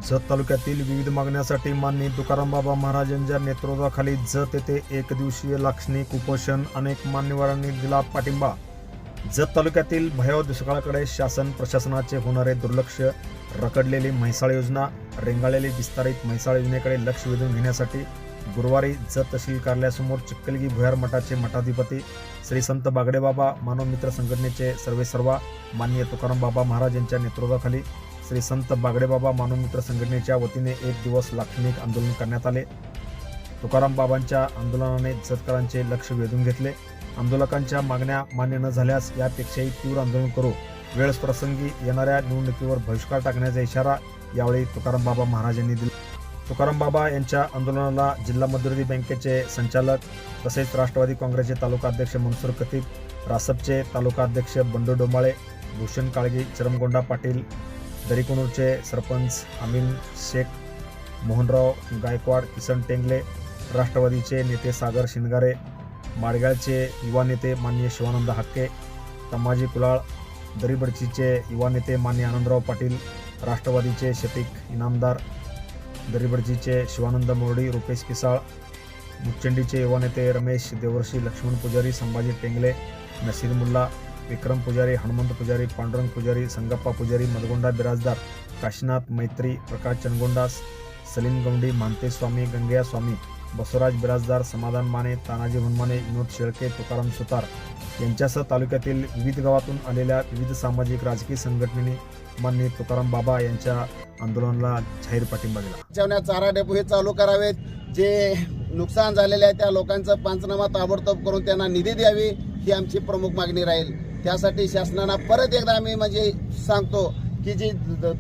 जत तालुक्यातील विविध मागण्यासाठी माननीय तुकाराम बाबा महाराज यांच्या नेतृत्वाखाली जत येथे एक दिवसीय लाक्षणिक उपोषण अनेक मान्यवरांनी दिला पाठिंबा। जत तालुक्यातील भयावह दुष्काळाकडे शासन प्रशासनाचे होणारे दुर्लक्ष, रखडलेली म्हैसाळ योजना, रेंगाळलेली विस्तारित म्हैसाळ योजनेकडे लक्ष वेधून घेण्यासाठी गुरुवारी जत तहसील कार्यालयासमोर चिक्कलगी भुयार मठाचे मठाधिपती श्री संत बागडेबाबा मानव मित्र संघटनेचे सर्वेसर्वा माननीय तुकाराम बाबा महाराज यांच्या नेतृत्वाखाली श्री संत बागडेबाबा मानव मित्र संघटनेच्या वतीने एक दिवस लाक्षणिक आंदोलन करण्यात आले। तुकाराम बाबांच्या आंदोलनाने जतकरांचे लक्ष वेधून घेतले। आंदोलकांच्या मागण्या मान्य न झाल्यास यापेक्षाही तीव्र आंदोलन करू, वेळ प्रसंगी येणाऱ्या निवडणुकीवर बहिष्कार टाकण्याचा इशारा यावेळी तुकाराम बाबा महाराज यांनी दिला। तुकाराम बाबा यांच्या आंदोलनाला जिल्हा मध्यवर्ती बँकेचे संचालक तसेच राष्ट्रवादी काँग्रेसचे तालुका अध्यक्ष मनसूर खतीब, रासपचे तालुका अध्यक्ष बंडू डोमाळे, भूषण काळगी, चरमगोंडा पाटील, दरीकोनूरचे सरपंच अमीन शेख, मोहनराव गायकवाड, किसन टेंगले, राष्ट्रवादीचे नेते सागर शिंदगारे, माडगाळचे युवा नेते माननीय शिवानंद हाके, तमाजी कुलाळ, दरीबडचीचे युवा नेते माननीय आनंदराव पाटील, राष्ट्रवादीचे शफीक इनामदार, दरीबडचीचे शिवानंद मोरडी, रुपेश पिसाळ, मुचंडीचे युवा नेते रमेश देवर्षी, लक्ष्मण पुजारी, संभाजी टेंगले, नसीर मुल्ला, विक्रम पुजारी, हनुमंत पुजारी, पांडुरंग पुजारी, संगप्पा पुजारी, मदगोंडा बिराजदार, काशीनाथ मैत्री, प्रकाश चनगोंडा, सलीम गवंडी, मानते स्वामी, गंगया स्वामी, बसवराज बिराजदार, समाधान माने, तानाजी हुनमाने, विनोद शेळके, तुकाराम सुतार यांच्यासह तालुक्यातील विविध गावातून आलेल्या विविध सामाजिक राजकीय संघटनेने माननीय तुकाराम बाबा यांच्या आंदोलनाला जाहीर पाठिंबा दिला। चारा डेपो हे चालू करावेत, जे नुकसान झालेले आहे त्या लोकांचा पंचनामा ताबडतोब करून त्यांना निधी द्यावी ही आमची प्रमुख मागणी राहील। त्यासाठी शासनाला परत एकदा आम्ही सांगतो की जी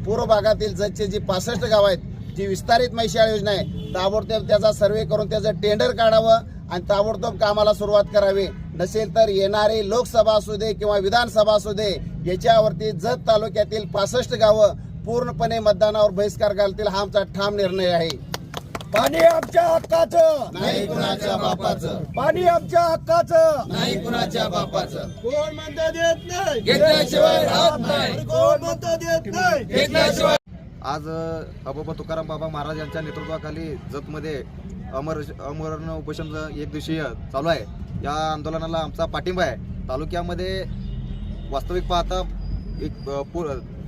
पूर्व भागातील जतचे जी 65 गाव आहेत, जी विस्तारित म्हैसाळ योजना आहे, ताबडतोब त्याचा सर्वे करून त्याचं टेंडर काढावं आणि ताबडतोब कामाला सुरुवात करावी। नसेल तर येणारी लोकसभा असू दे किंवा विधानसभा असू दे, याच्यावरती जत तालुक्यातील 65 गावं पूर्णपणे मतदानावर बहिष्कार घालतील हा आमचा ठाम निर्णय आहे। पाणी आमच्या हक्काचं नाही कुणाच्या बापाचं, पाणी आमच्या हक्काचं नाही कुणाच्या बापाचं, कोण म्हणतं देत नाही, घेतल्याशिवाय राहत नाही, कोण म्हणतं देत नाही, घेतल्याशिवाय। आज अबोबा तुकाराम बाबा महाराज यांच्या नेतृत्वाखाली जतमध्ये अमरण उपोषण एक दिवसीय चालू आहे। या आंदोलनाला आमचा पाठिंबा आहे। तालुक्यामध्ये वास्तविक पाहता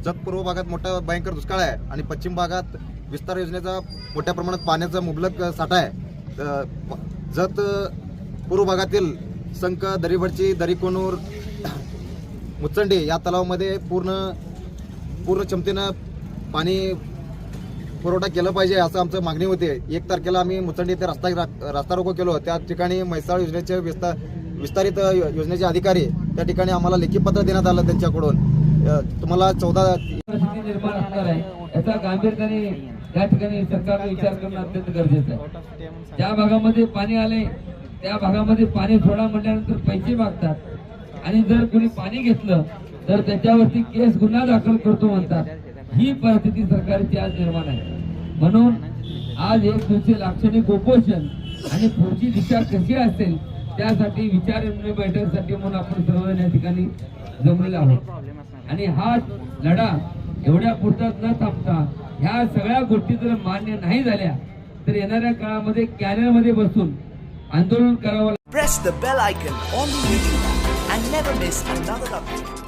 जत पूर्व भागात मोठा भयंकर दुष्काळ आहे आणि पश्चिम भागात विस्तार योजनेचा मोठ्या प्रमाणात पाण्याचा मुबलक साठा आहे। जत पूर्व भागातील संक, दरीबडची, दरीकोनूर, मुचंडी या तलावामध्ये पूर्ण क्षमतेनं पाणी पुरवठा केला पाहिजे असं आमचं मागणी होती। 1 तारखेला आम्ही मुचंडी येथे रस्ता रोको केलो। त्या ठिकाणी म्हैसाळ योजनेचे विस्तारित योजनेचे अधिकारी त्या ठिकाणी आम्हाला लेखी पत्र देण्यात आलं त्यांच्याकडून। तुम्हाला 14 निर्माण असणार आहे याचा गांभीर्याने या ठिकाणी सरकारने विचार करणं अत्यंत गरजेचं आहे। ज्या भागामध्ये पाणी आले त्या भागामध्ये पाणी सोडा म्हटल्यानंतर पैसे मागतात आणि जर कोणी पाणी घेतलं तर त्याच्यावरती केस गुन्हा दाखल करतो म्हणतात। ही परिस्थिती सरकारची आज निर्माण आहे। म्हणून आज एक दिवसीय लाक्षणिक उपोषण आणि पुढची दिशा कशी असेल त्यासाठी विचारविनिमय बैठकीसाठी म्हणून आपण सर्वजण या ठिकाणी जमलेलो आहोत। आणि हा लढा एवढ्या पुरताच न थांबता ह्या सगळ्या गोष्टी जर मान्य नाही झाल्या तर येणाऱ्या काळामध्ये कॅनलमध्ये बसून आंदोलन करावं। Press the bell icon on the YouTube app and never miss another update.